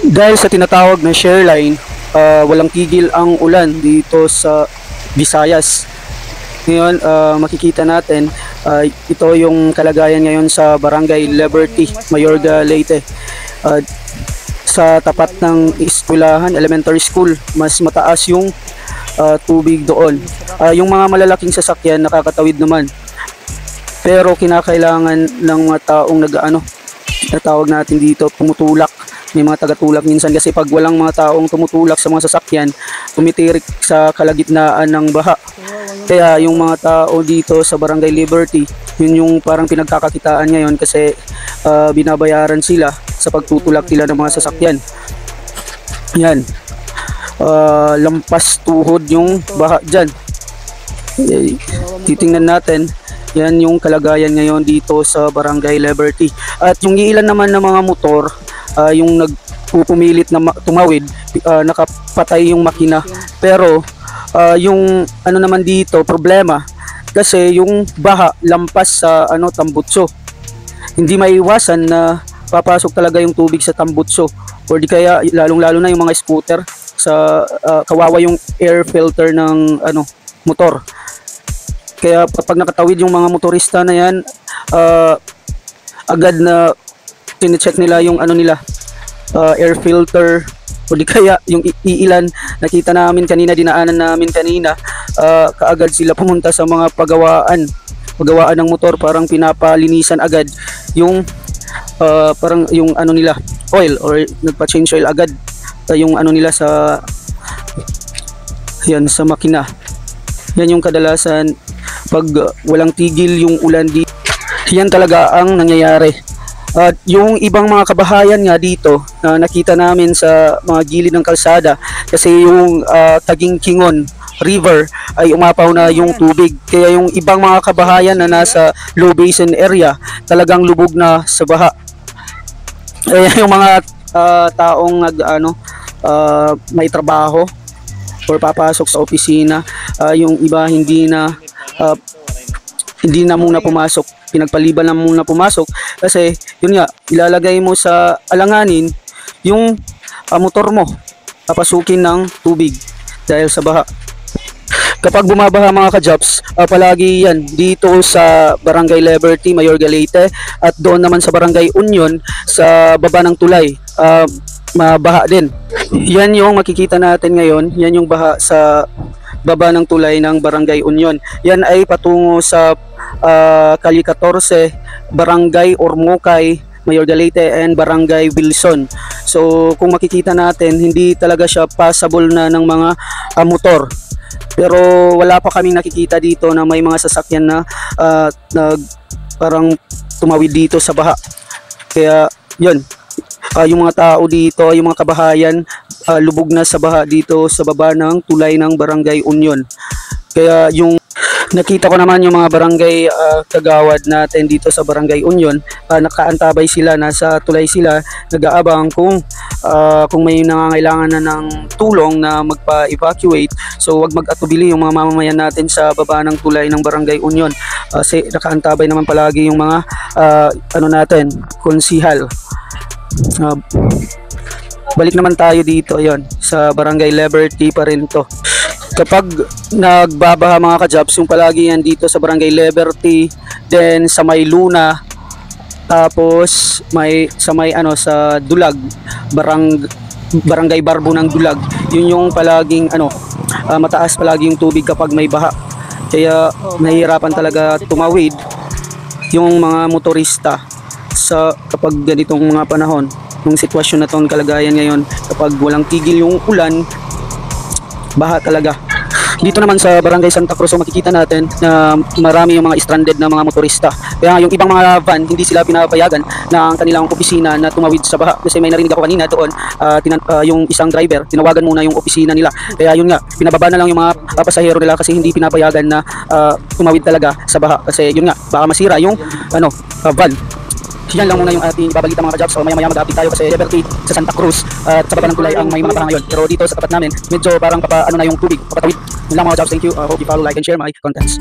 Dahil sa tinatawag na shareline, walang tigil ang ulan dito sa Visayas. Ngayon, makikita natin, ito yung kalagayan ngayon sa Barangay Liberty, Mayorga, Leyte. Sa tapat ng eskwelahan, elementary school, mas mataas yung tubig doon. Yung mga malalaking sasakyan nakakatawid naman. Pero kinakailangan ng mga taong natawag natin dito, tumutulak. May mga tagatulak minsan kasi pag walang mga taong tumutulak sa mga sasakyan, tumitirik sa kalagitnaan ng baha. Kaya yung mga tao dito sa Barangay Liberty, yun yung parang pinagkakakitaan ngayon kasi binabayaran sila sa pagtutulak nila ng mga sasakyan. Yan. Lampas tuhod yung baha dyan. Titingnan natin. Yan yung kalagayan ngayon dito sa Barangay Liberty. At yung ilan naman ng mga motor, yung nagpupumilit na tumawid, nakapatay yung makina. Pero yung naman dito, problema kasi yung baha lampas sa tambutso. Hindi maiwasan na papasok talaga yung tubig sa tambutso. Or di kaya lalong-lalo na yung mga scooter sa kawawa yung air filter ng motor. Kaya pag nakatawid yung mga motorista na yan, agad na tine-check nila yung air filter, o di kaya yung iilan nakita namin kanina, dinaanan namin kanina, kaagad sila pumunta sa mga pagawaan ng motor, parang pinapalinisan agad yung parang yung nila oil, or nagpa-change oil agad yung nila sa yan, sa makina. Yan yung kadalasan pag walang tigil yung ulan dito. Yan talaga ang nangyayari. At yung ibang mga kabahayan nga dito na nakita namin sa mga gilid ng kalsada, kasi yung Taging Kingon River ay umapaw na yung tubig. Kaya yung ibang mga kabahayan na nasa low basin area talagang lubog na sa baha. Yung mga taong may trabaho or papasok sa opisina, yung iba hindi na muna pumasok, pinagpaliban na muna pumasok kasi yun nga, ilalagay mo sa alanganin yung motor mo, papasukin ng tubig dahil sa baha. Kapag bumabaha mga ka-jobs, palagi yan dito sa Barangay Liberty, Mayorga, Leyte, at doon naman sa Barangay Union sa baba ng tulay, mabaha din. Yan yung makikita natin ngayon, yan yung baha sa baba ng tulay ng Barangay Union. Yan ay patungo sa Kali 14, Barangay Ormocay, Mayorga, Leyte, and Barangay Wilson. So kung makikita natin, hindi talaga siya passable na ng mga motor. Pero wala pa kaming nakikita dito na may mga sasakyan na parang tumawid dito sa baha. Kaya yun, yung mga tao dito, yung mga kabahayan, lubog na sa baha dito sa baba ng tulay ng Barangay Union. Kaya yung nakita ko naman yung mga barangay kagawad natin dito sa Barangay Union, nakaantabay sila, nasa tulay sila, nag-aabang kung may nangangailangan na ng tulong na magpa-evacuate. So wag mag-atubili yung mga mamamayan natin sa baba ng tulay ng Barangay Union. Kasi nakaantabay naman palagi yung mga natin, konsihal. Balik naman tayo dito, yon sa Barangay Liberty pa rin to. Kapag nagbabaha mga ka-jobs, yung palagi yan dito sa Barangay Liberty, then sa may Luna, tapos sa Dulag, Barangay Barbo ng Dulag. Yun yung palaging mataas palagi yung tubig kapag may baha. Kaya nahihirapan talaga tumawid yung mga motorista kapag ganitong mga panahon. Yung sitwasyon na to, kalagayan ngayon, kapag walang tigil yung ulan, baha talaga. Dito naman sa Barangay Santa Cruz, makikita natin na marami yung mga stranded na mga motorista. Kaya yung ibang mga van, hindi sila pinapayagan na ang kanilang opisina na tumawid sa baha. Kasi may narinig ako kanina doon, yung isang driver, tinawagan muna yung opisina nila. Kaya yun nga, pinababa na lang yung mga pasahero nila kasi hindi pinapayagan na tumawid talaga sa baha. Kasi yun nga, baka masira yung van. Yan lang muna yung ating ibabalita mga ka-jobs. So maya-maya mag-update tayo kasi Liberty sa Santa Cruz at sa baba ng tulay ang may mga baha ngayon. Pero dito sa tapat namin, medyo parang na yung tubig, papatawid. Yun lang mga ka-jobs. Thank you. Hope you follow, like, and share my contents.